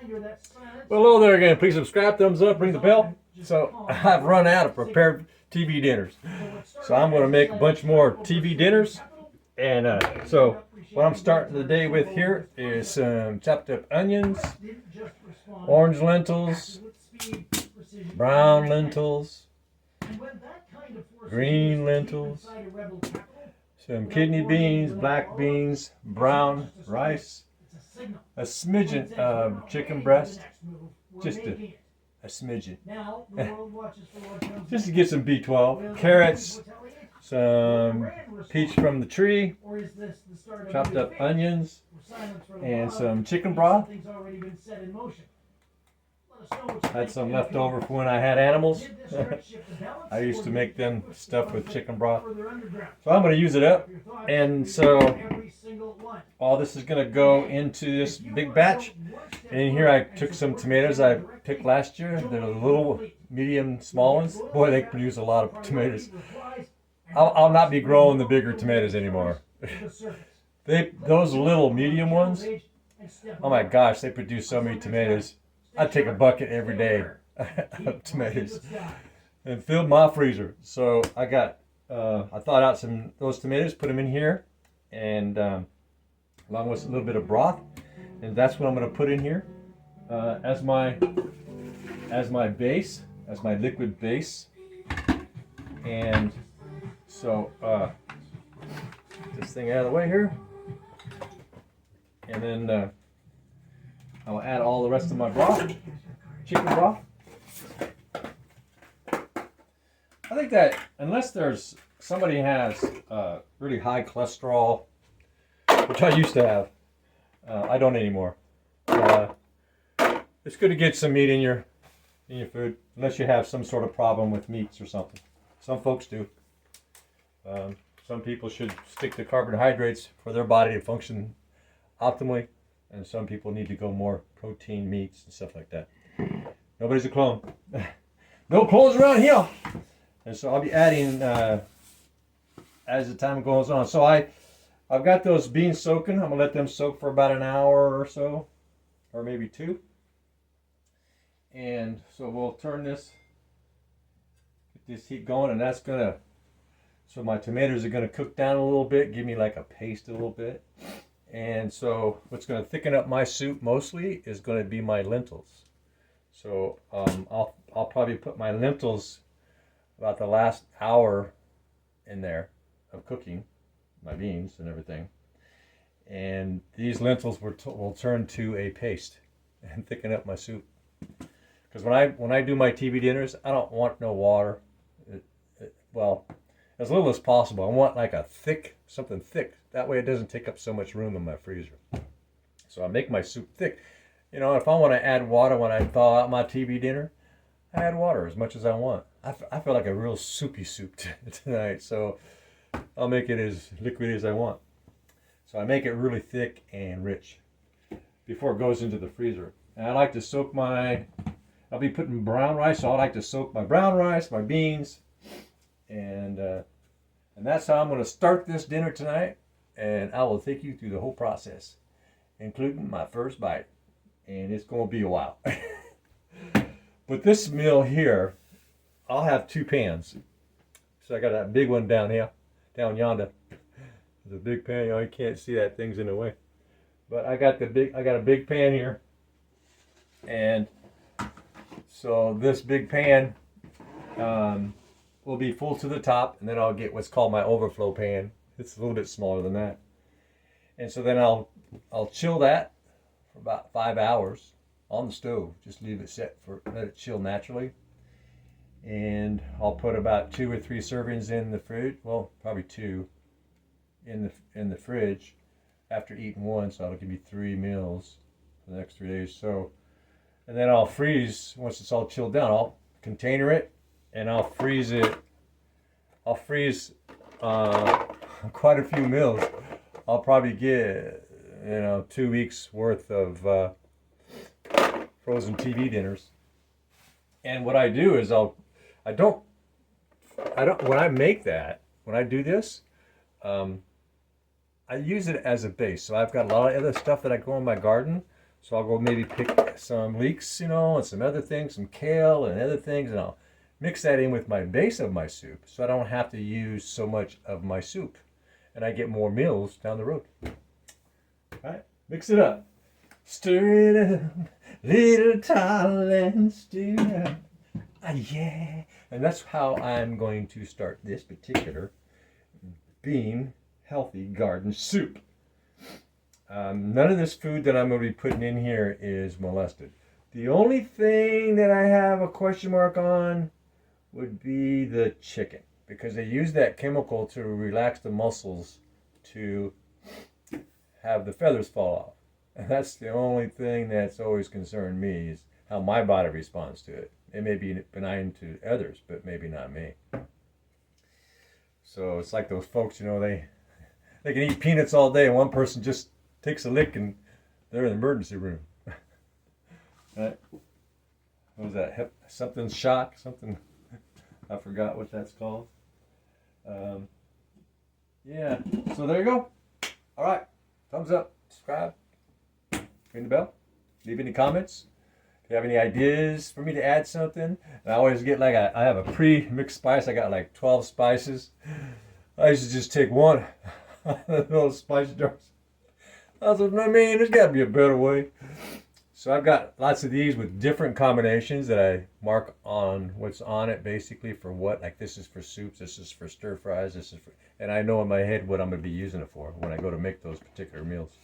Well, hello there again. Please subscribe, thumbs up, ring the bell. So I've run out of prepared TV dinners. So I'm going to make a bunch more TV dinners. And so what I'm starting the day with here is some chopped up onions, orange lentils, brown lentils, green lentils, some kidney beans, black beans, brown rice, a smidgen of chicken breast, just a smidgen, just to get some B12, carrots, some peach from the tree, chopped up onions, and some chicken broth. Had some left over from when I had animals. I used to make them stuff with chicken broth. So I'm going to use it up. And so all this is going to go into this big batch. And in here I took some tomatoes I picked last year. They're the little, medium, small ones. Boy, they produce a lot of tomatoes. I'll not be growing the bigger tomatoes anymore. Those little medium ones, oh my gosh, they produce so many tomatoes. I take a bucket every day of tomatoes and filled my freezer. So I thawed out those tomatoes, put them in here, and along with a little bit of broth, and that's what I'm going to put in here as my base, as my liquid base. And so get this thing out of the way here, and then I'll add all the rest of my broth, chicken broth. I think that unless somebody has really high cholesterol, which I used to have, I don't anymore. It's good to get some meat in your food, unless you have some sort of problem with meats or something. Some folks do. Some people should stick to carbohydrates for their body to function optimally. And some people need to go more protein meats and stuff like that. Nobody's a clone. No clones around here. And so I'll be adding as the time goes on. So I've got those beans soaking. I'm going to let them soak for about an hour or so, or maybe 2. And so we'll turn this, get this heat going, and that's going to, so my tomatoes are going to cook down a little bit, give me like a paste a little bit. And so what's going to thicken up my soup mostly is going to be my lentils. So I'll probably put my lentils about the last hour in there of cooking, my beans and everything. And these lentils will turn to a paste and thicken up my soup. Because when I do my TV dinners, I don't want no water. Well, as little as possible. I want like something thick. That way it doesn't take up so much room in my freezer. So I make my soup thick. You know, if I want to add water when I thaw out my TV dinner, I add water as much as I want. I feel like a real soupy soup tonight. So I'll make it as liquid as I want. So I make it really thick and rich before it goes into the freezer. And I like to soak I'll be putting brown rice, so I like to soak my brown rice, my beans, and that's how I'm going to start this dinner tonight, and I will take you through the whole process, including my first bite, and it's going to be a while. But this meal here, I'll have 2 pans. So I got that big one down yonder. There's a big pan. You can't see that, thing's in the way. But I got a big pan here, and so this big pan will be full to the top, and then I'll get what's called my overflow pan. It's a little bit smaller than that. And so then I'll chill that for about 5 hours on the stove. Just leave it set let it chill naturally. And I'll put about 2 or 3 servings in the fridge. Well, probably 2 in the fridge after eating 1, so that'll give me 3 meals for the next 3 days. So, and then I'll freeze once it's all chilled down. I'll container it, and I'll freeze it. I'll freeze quite a few meals. I'll probably get 2 weeks worth of frozen TV dinners. And what I do is when I make that, when I do this, I use it as a base. So I've got a lot of other stuff that I grow in my garden. So I'll go maybe pick some leeks, you know, and some other things, some kale and other things, and I'll mix that in with my base of my soup so I don't have to use so much of my soup. And I get more meals down the road. All right, mix it up. Stir it up, little darling, stir it up. Ah, yeah. And that's how I'm going to start this particular bean healthy garden soup. None of this food that I'm going to be putting in here is molested. The only thing that I have a question mark on would be the chicken, because they use that chemical to relax the muscles to have the feathers fall off. And that's the only thing that's always concerned me, is how my body responds to it. It may be benign to others, but maybe not me. So it's like those folks, you know, they can eat peanuts all day and one person just takes a lick and they're in the emergency room. Right? What was that? Something shock? Something, I forgot what that's called. Yeah, so there you go. All right, thumbs up, subscribe, ring the bell, leave any comments. If you have any ideas for me to add something, and I always get like I have a pre-mixed spice. I got like 12 spices. I used to just take one of those spice jars. I was like, I mean, there's got to be a better way. So I've got lots of these with different combinations that I mark on what's on it, basically for what. Like this is for soups, this is for stir fries, this is for, and I know in my head what I'm going to be using it for when I go to make those particular meals.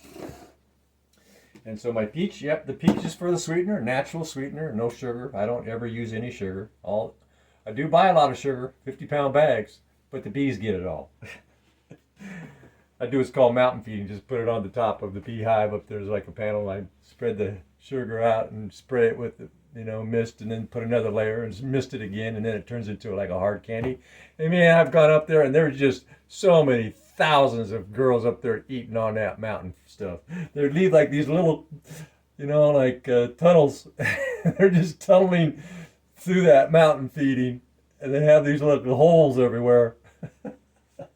And so my peach, yep, the peach is for the sweetener, natural sweetener, no sugar. I don't ever use any sugar. I do buy a lot of sugar, 50-pound bags, but the bees get it all. I do what's called mountain feeding. Just put it on the top of the beehive up there's like a panel. I spread the sugar out and spray it with the, you know, mist, and then put another layer and mist it again, and then it turns into like a hard candy. And man, I've gone up there and there's just so many thousands of girls up there eating on that mountain stuff. They leave like these little, you know, like tunnels. They're just tunneling through that mountain feeding, and they have these little holes everywhere.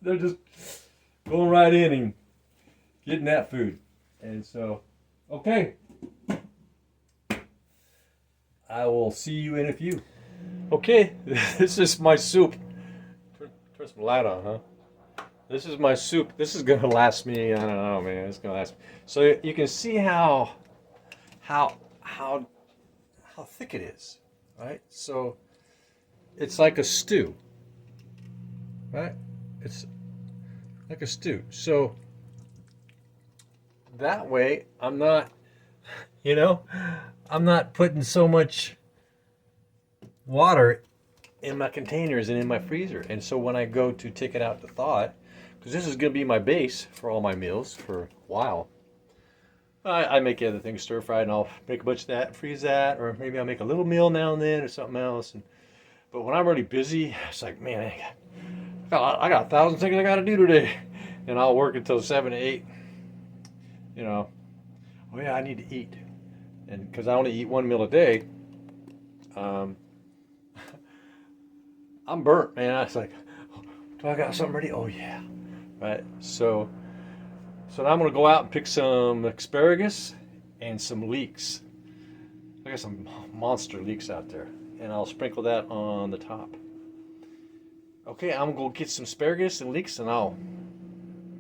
They're just going right in and getting that food. And so, okay. I will see you in a few. Okay, this is my soup. Turn some light on, huh? This is my soup. This is gonna last me, I don't know, man. It's gonna last me. So you can see how thick it is, right? So it's like a stew, right? It's like a stew. So that way I'm not, you know, I'm not putting so much water in my containers and in my freezer. And so when I go to take it out to thaw it, because this is going to be my base for all my meals for a while, I make other things stir fried, and I'll make a bunch of that, freeze that, or maybe I'll make a little meal now and then or something else. But when I'm really busy, it's like, man, I got 1,000 things I got to do today, and I'll work until 7 to 8. You know, oh yeah, I need to eat, and because I only eat one meal a day, I'm burnt, man. I was like, do I got something ready? Oh yeah, right. So now I'm gonna go out and pick some asparagus and some leeks. I got some monster leeks out there, and I'll sprinkle that on the top. Okay, I'm gonna go get some asparagus and leeks, and I'll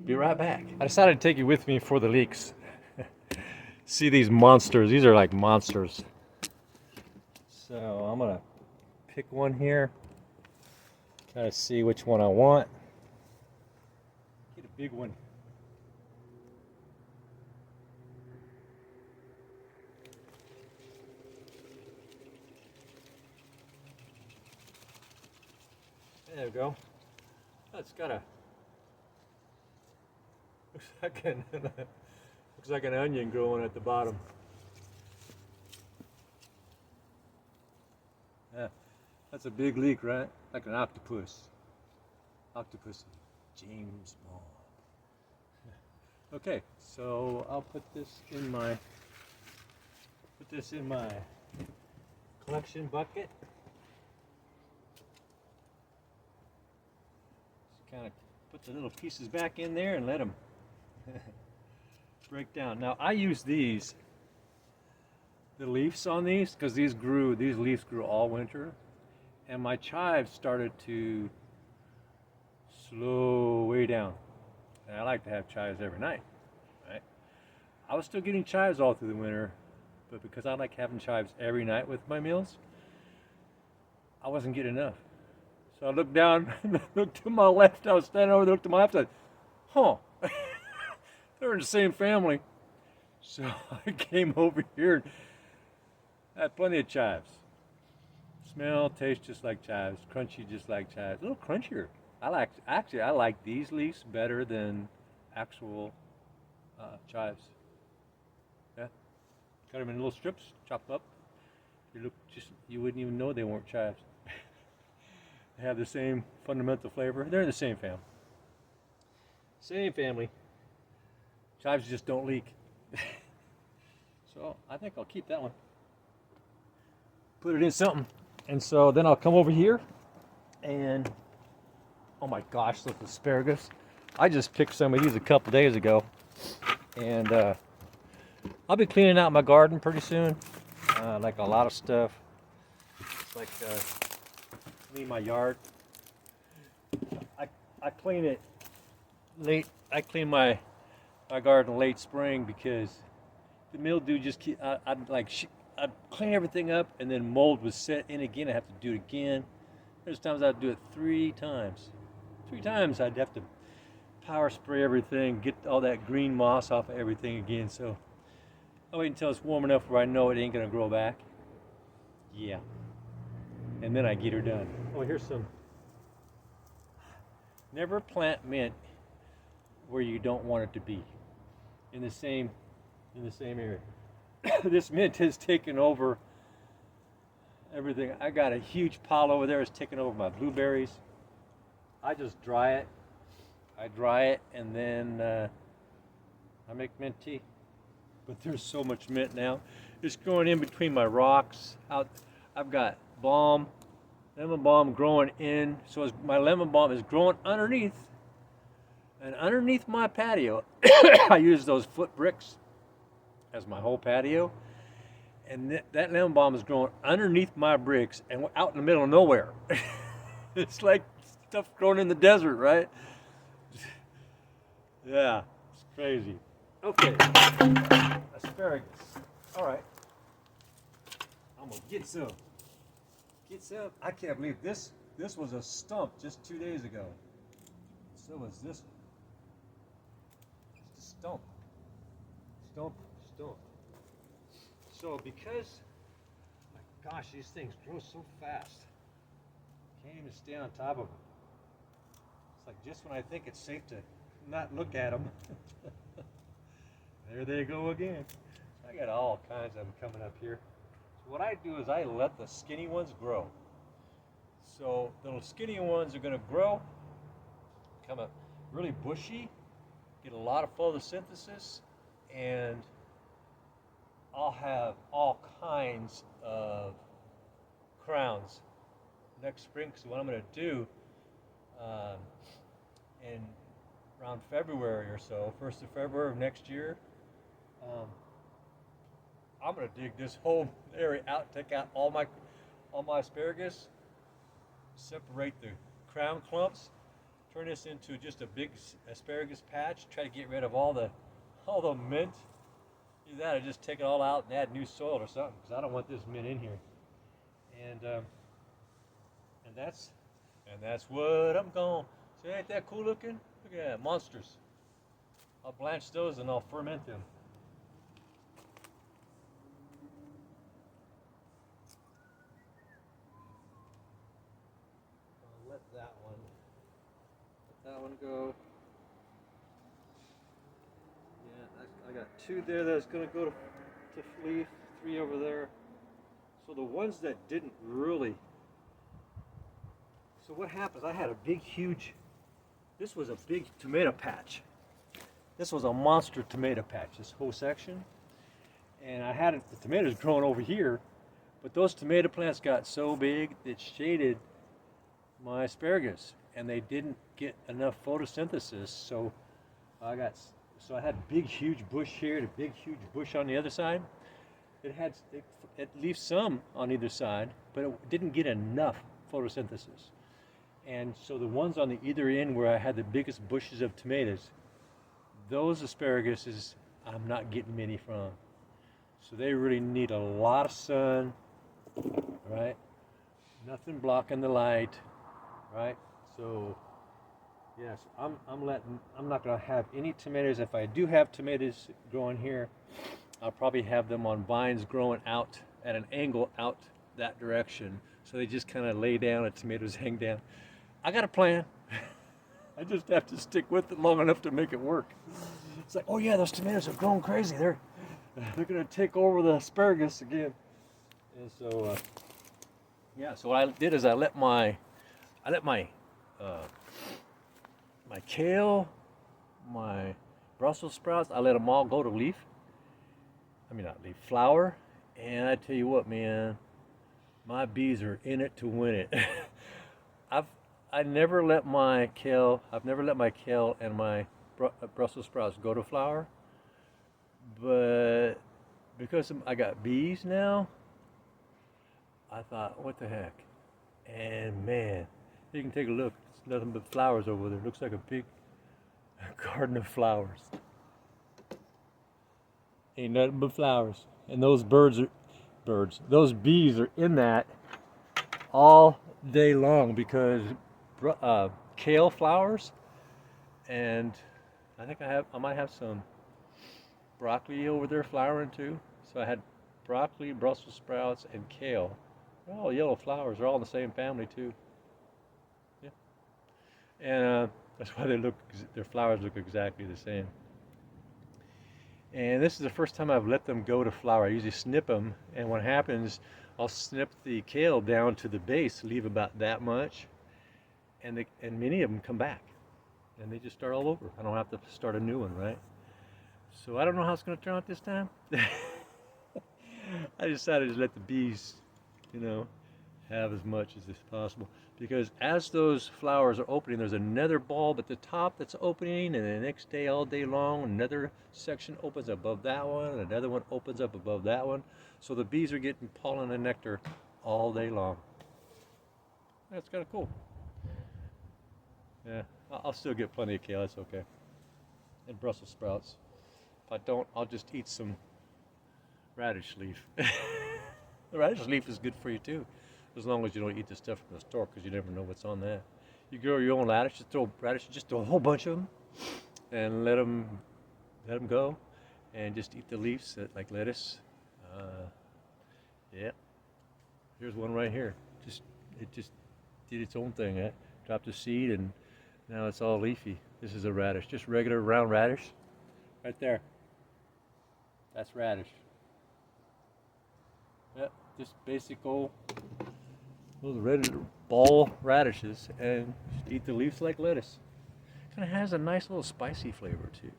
be right back. I decided to take you with me for the leeks. See these monsters? These are like monsters. So I'm gonna pick one here. Kind of see which one I want. Get a big one. There we go. That's got a looks like an onion growing at the bottom. Yeah, that's a big leek, right? Like an octopus. Octopus, James Bond. Okay, so I'll put this in my collection bucket. Just kind of put the little pieces back in there and let them break down. Now I use these the leaves on these, because these leaves grew all winter, and my chives started to slow way down. And I like to have chives every night, right? I was still getting chives all through the winter, but because I like having chives every night with my meals, I wasn't getting enough. So I looked down, looked to my left. I was standing over there, looked to my left. I said, huh, they're in the same family. So I came over here and had plenty of chives. Smell, taste just like chives, crunchy just like chives. A little crunchier. I like these leaves better than actual chives. Yeah, cut them in little strips, chop them up. You wouldn't even know they weren't chives. They have the same fundamental flavor. They're in the same family. Same family. Chives just don't leak. So I think I'll keep that one. Put it in something. And so then I'll come over here and, oh my gosh, look, asparagus. I just picked some of these a couple days ago. And I'll be cleaning out my garden pretty soon. Like a lot of stuff. It's like clean my yard. I clean it late. I clean my garden late spring because the mildew just keep. I'd clean everything up and then mold would set in again. I have to do it again. There's times I'd do it 3 times. 3 times I'd have to power spray everything, get all that green moss off of everything again. So I wait until it's warm enough where I know it ain't gonna grow back. Yeah. And then I get her done. Oh, here's some. Never plant mint where you don't want it to be. In the same area. This mint has taken over everything. I got a huge pile over there. It's taken over my blueberries. I just dry it. I dry it and then I make mint tea. But there's so much mint now. It's growing in between my rocks. I've got lemon balm growing in. So my lemon balm is growing underneath. And underneath my patio, I use those foot bricks as my whole patio. And that lemon balm is growing underneath my bricks and out in the middle of nowhere. It's like stuff growing in the desert, right? Yeah, it's crazy. Okay, asparagus. All right, I'm gonna get some. I can't believe this. This was a stump just 2 days ago. So was this one. Just a stump. Stump. So because, my gosh, these things grow so fast. Can't even stay on top of them. It's like just when I think it's safe to not look at them, there they go again. I got all kinds of them coming up here. So what I do is I let the skinny ones grow. So the little skinny ones are going to grow, become a really bushy, get a lot of photosynthesis, and I'll have all kinds of crowns next spring. So what I'm going to do in around February or so, 1st of February of next year, I'm going to dig this whole area out, take out all my asparagus, separate the crown clumps, turn this into just a big asparagus patch, try to get rid of all the mint. Either that or just take it all out and add new soil or something, because I don't want this mint in here. And that's what I'm going. See, ain't that cool looking? Look at that, monsters. I'll blanch those and I'll ferment them. I'll let that one go. Yeah, I got 2 there that's gonna go to leaf, 3 over there. So the ones that didn't really. So what happens? I had a big, huge. This was a big tomato patch. This was a monster tomato patch. This whole section, and I had the tomatoes growing over here, but those tomato plants got so big it shaded my asparagus, and they didn't get enough photosynthesis. So I had a big, huge bush here and a big, huge bush on the other side. it leaves some on either side, but it didn't get enough photosynthesis. And so the ones on the either end where I had the biggest bushes of tomatoes, those asparaguses I'm not getting many from. So they really need a lot of sun, right? Nothing blocking the light, right? So yes, I'm not gonna have any tomatoes. If I do have tomatoes growing here, I'll probably have them on vines growing out at an angle out that direction. So they just kind of lay down and tomatoes hang down. I got a plan. I just have to stick with it long enough to make it work. It's like, oh yeah, those tomatoes are growing crazy. They're gonna take over the asparagus again. And so yeah, so what I did is I let my uh, my kale, my Brussels sprouts, I let them all go to leaf. I mean not leaf, flower. And I tell you what, man, my bees are in it to win it. I've never let my kale and my Brussels sprouts go to flower, but because I got bees now, I thought, what the heck? And man, you can take a look. It's nothing but flowers over there. It looks like a big garden of flowers. Ain't nothing but flowers. And those those bees are in that all day long because kale flowers, and I might have some broccoli over there flowering too. So I had broccoli, Brussels sprouts, and kale. They're all yellow flowers. They're all in the same family too. Yeah, and that's why their flowers look exactly the same. And this is the first time I've let them go to flower. I usually snip them, and what happens, I'll snip the kale down to the base, leave about that much, and many of them come back, and they just start all over. I don't have to start a new one, right? So I don't know how it's going to turn out this time. I decided to let the bees, have as much as possible, because as those flowers are opening, there's another bulb at the top that's opening, and the next day, all day long, another section opens above that one, and another one opens up above that one. So the bees are getting pollen and nectar all day long. That's kind of cool. Yeah, I'll still get plenty of kale. That's okay. And Brussels sprouts. If I don't, I'll just eat some radish leaf. The radish leaf is good for you too, as long as you don't eat the stuff from the store, because you never know what's on that. You grow your own radish, just throw a whole bunch of them, and let them go, and just eat the leaves like lettuce. Yeah, here's one right here. It just did its own thing. Dropped a seed, and now it's all leafy. This is a radish, just regular round radish, right there. That's radish. Yep, just basic old little red ball radishes, and just eat the leaves like lettuce. Kind of has a nice little spicy flavor too.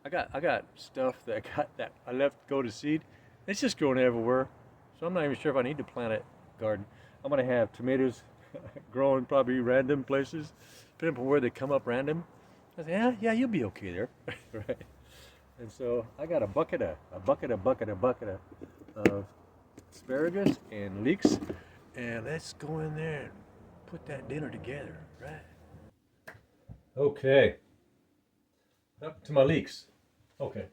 I got stuff that I left go to seed. It's just growing everywhere, so I'm not even sure if I need to plant a garden. I'm gonna have tomatoes growing probably random places, depending on where they come up random. I say, yeah, you'll be okay there, right? And so I got a bucket of asparagus and leeks, and let's go in there and put that dinner together, right? Okay, up to my leeks. Okay.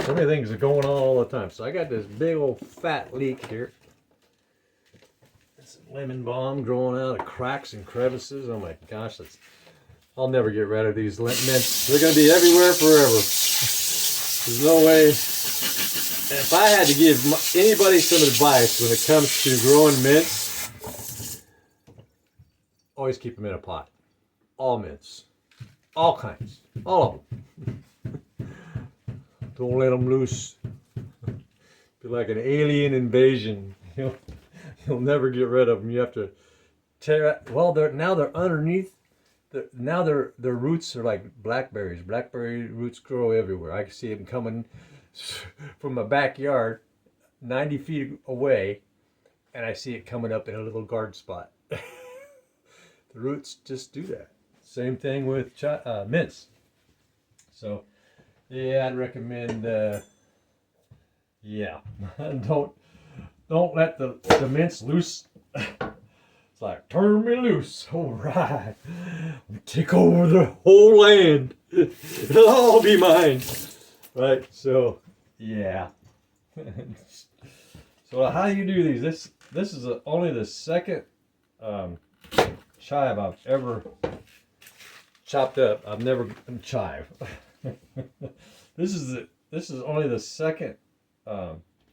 So many things are going on all the time. So I got this big old fat leek here. Some lemon balm growing out of cracks and crevices. Oh my gosh, I'll never get rid of these mints. They're going to be everywhere forever. There's no way. And if I had to give anybody some advice when it comes to growing mints, always keep them in a pot. All mints. All kinds. All of them. Don't let them loose. Be like an alien invasion. You'll never get rid of them. You have to tear it. Well, they're underneath. Now their roots are like blackberries. Blackberry roots grow everywhere. I can see them coming from my backyard, 90 feet away, and I see it coming up in a little garden spot. The roots just do that. Same thing with mints. So, Yeah, I'd recommend. Yeah, don't let the mince loose. It's like turn me loose. All right, take over the whole land. It'll all be mine. Right. So, yeah. So how do you do these? This is only the second chive I've ever chopped up. I've never chive. This is only the second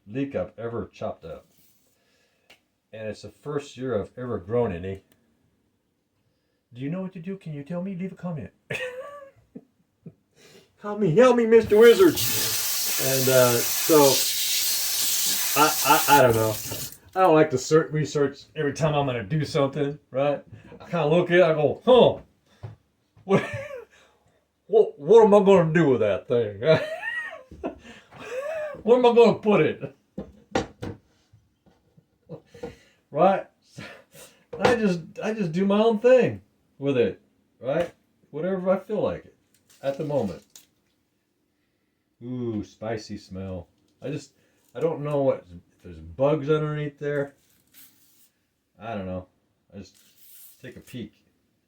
leek I've ever chopped up, and it's the first year I've ever grown any. Do you know what to do? Can you tell me? Leave a comment. help me, Mr. Wizard. And so I don't know. I don't like to research every time I'm gonna do something, right? I kind of look at it, I go, huh? What am I gonna do with that thing? Where am I gonna put it? Right? I just do my own thing with it, right? Whatever I feel like it at the moment. Ooh, spicy smell. I don't know if there's bugs underneath there. I don't know. I just take a peek.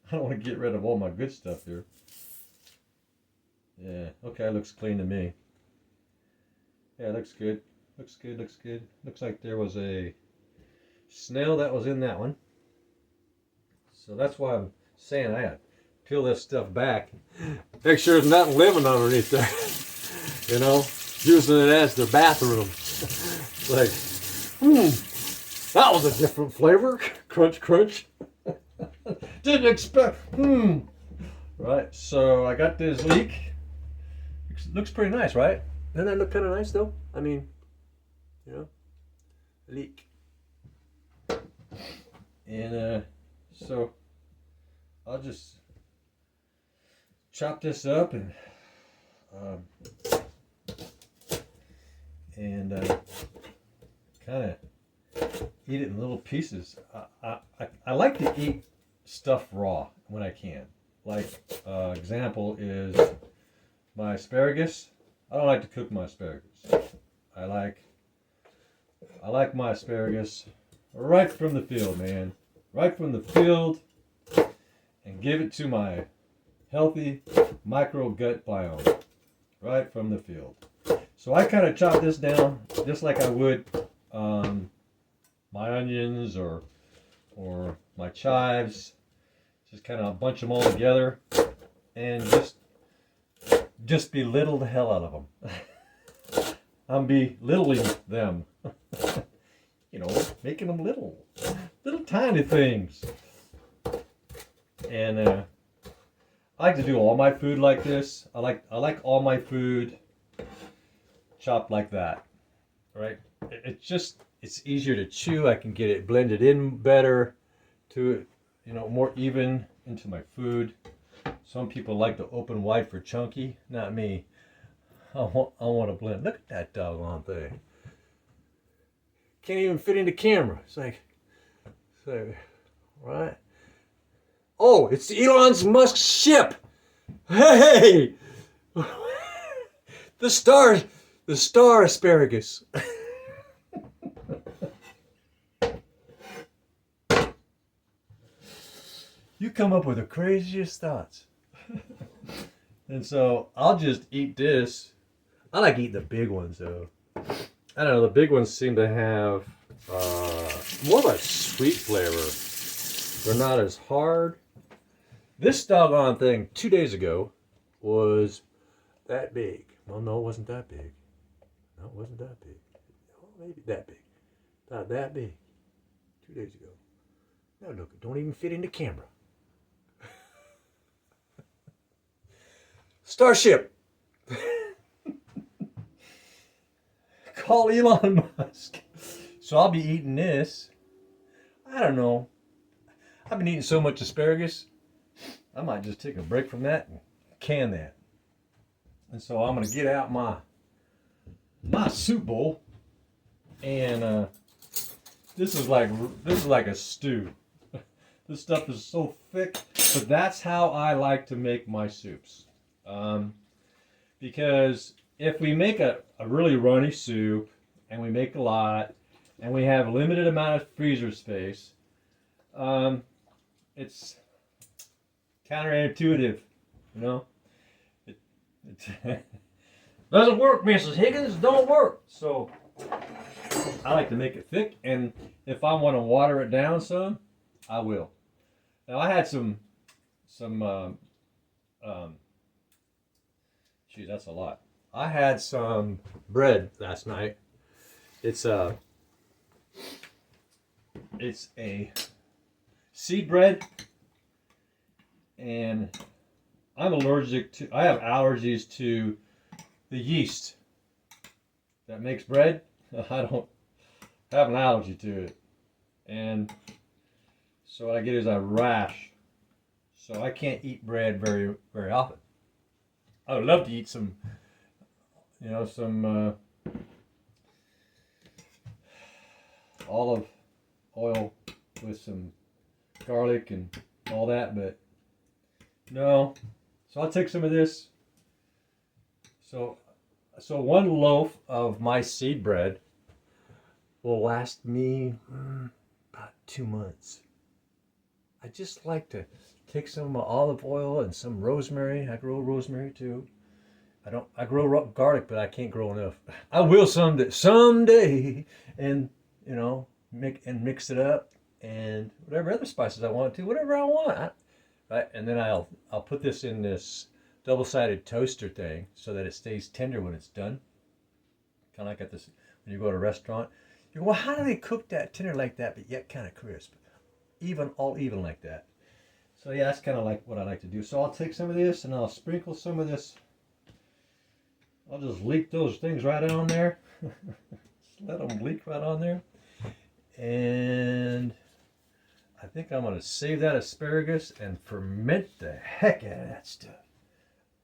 I don't want to get rid of all my good stuff here. Yeah, okay, looks clean to me. Yeah, looks good. Looks good, looks good. Looks like there was a snail that was in that one. So that's why I'm saying I gotta peel this stuff back. Make sure there's nothing living underneath there. You know, using it as their bathroom. Like, that was a different flavor. Crunch, crunch. Didn't expect, Right, so I got this leek. Looks pretty nice, right? Doesn't that look kind of nice, though? I mean, you know, leek. And so I'll just chop this up and kind of eat it in little pieces. I like to eat stuff raw when I can. Like example is my asparagus. I don't like to cook my asparagus. I like my asparagus right from the field, man. Right from the field, and give it to my healthy micro gut biome. Right from the field. So I kind of chop this down just like I would my onions or my chives. Just kind of bunch them all together and just belittle the hell out of them. I'm belittling them. You know, making them little tiny things. And I like to do all my food like this. I like all my food chopped like that, right? It's easier to chew. I can get it blended in better to, you know, more even into my food. Some people like to open wide for chunky. Not me. I want to blend. Look at that doggone thing. Can't even fit in the camera. It's like, right? Oh, it's Elon Musk's ship. Hey, the star asparagus. You come up with the craziest thoughts. And so I'll just eat this. I like eating the big ones though. I don't know, the big ones seem to have more of a sweet flavor. They're not as hard. This doggone thing 2 days ago was that big. Well, no, it wasn't that big. No, it wasn't that big. Oh, maybe that big. About that big. 2 days ago. Now look, it don't even fit in the camera. Starship. Call Elon Musk. So I'll be eating this. I don't know. I've been eating so much asparagus. I might just take a break from that and can that. And so I'm gonna get out my soup bowl, and this is like a stew. This stuff is so thick, but that's how I like to make my soups. because if we make a really runny soup and we make a lot and we have a limited amount of freezer space, it's counterintuitive, you know. It doesn't work, Mrs. Higgins. Don't work. So I like to make it thick, and if I want to water it down some, I will. Now I had some geez, that's a lot. I had some bread last night. It's a seed bread, and I have allergies to the yeast that makes bread. I don't have an allergy to it, and so what I get is a rash. So I can't eat bread very often. I would love to eat some, olive oil with some garlic and all that, but no. So I'll take some of this. So one loaf of my seed bread will last me about 2 months. I just like to take some olive oil and some rosemary. I grow rosemary too. I grow garlic, but I can't grow enough. I will someday, and mix it up and whatever other spices I want to, whatever I want. Right, and then I'll put this in this double-sided toaster thing so that it stays tender when it's done. Kind of like at this when you go to a restaurant. You go, well, how do they cook that tender like that, but yet kind of crisp, all even like that? So yeah, that's kind of like what I like to do. So I'll take some of this and I'll sprinkle some of this. I'll just leak those things right on there. Just let them leak right on there. And I think I'm going to save that asparagus and ferment the heck out of that stuff.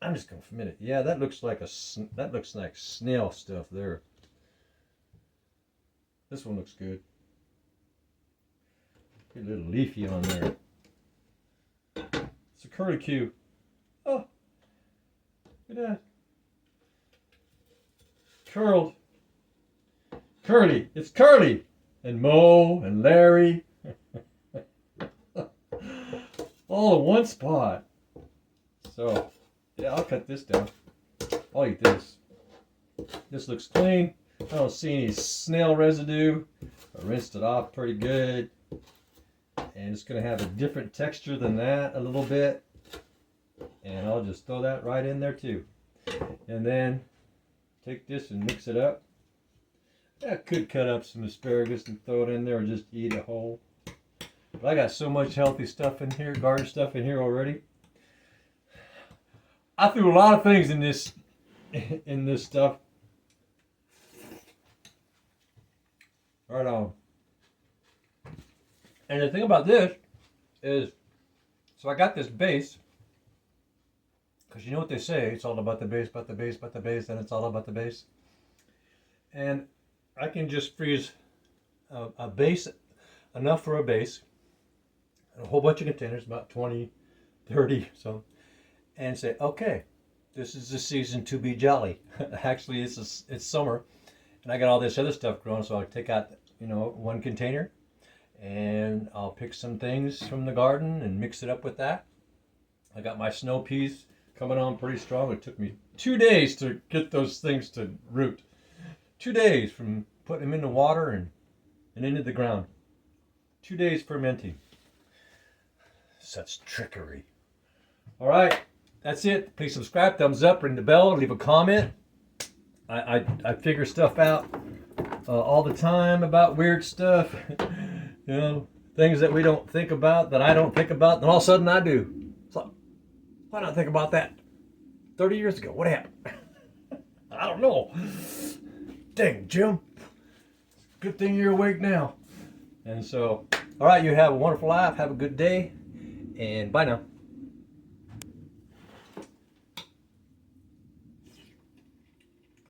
I'm just going to ferment it. Yeah, that looks like snail stuff there. This one looks good. Get a little leafy on there. It's a curlicue. Oh, look at that. Curly. It's Curly. And Mo and Larry. All in one spot. So, yeah, I'll cut this down. I'll eat this. This looks clean. I don't see any snail residue. I rinsed it off pretty good. And it's going to have a different texture than that a little bit. And I'll just throw that right in there too. And then take this and mix it up. I could cut up some asparagus and throw it in there or just eat it whole. But I got so much healthy stuff in here, garden stuff in here already. I threw a lot of things in this stuff. Right on. And the thing about this is, so I got this base, because you know what they say, it's all about the base, then it's all about the base. And I can just freeze a base, enough for a base, a whole bunch of containers, about 20, 30, so, and say, okay, this is the season to be jolly. Actually, it's summer, and I got all this other stuff growing, so I'll take out, one container, and I'll pick some things from the garden and mix it up with that. I got my snow peas coming on pretty strong. It took me 2 days to get those things to root. 2 days from putting them in the water and into the ground. 2 days fermenting. Such trickery. All right, that's it. Please subscribe, thumbs up, ring the bell, leave a comment. I figure stuff out all the time about weird stuff. Things that we don't think about, that I don't think about, and all of a sudden I do. So, why not think about that 30 years ago? What happened? I don't know. Dang, Jim. Good thing you're awake now. And so, all right, you have a wonderful life. Have a good day. And bye now.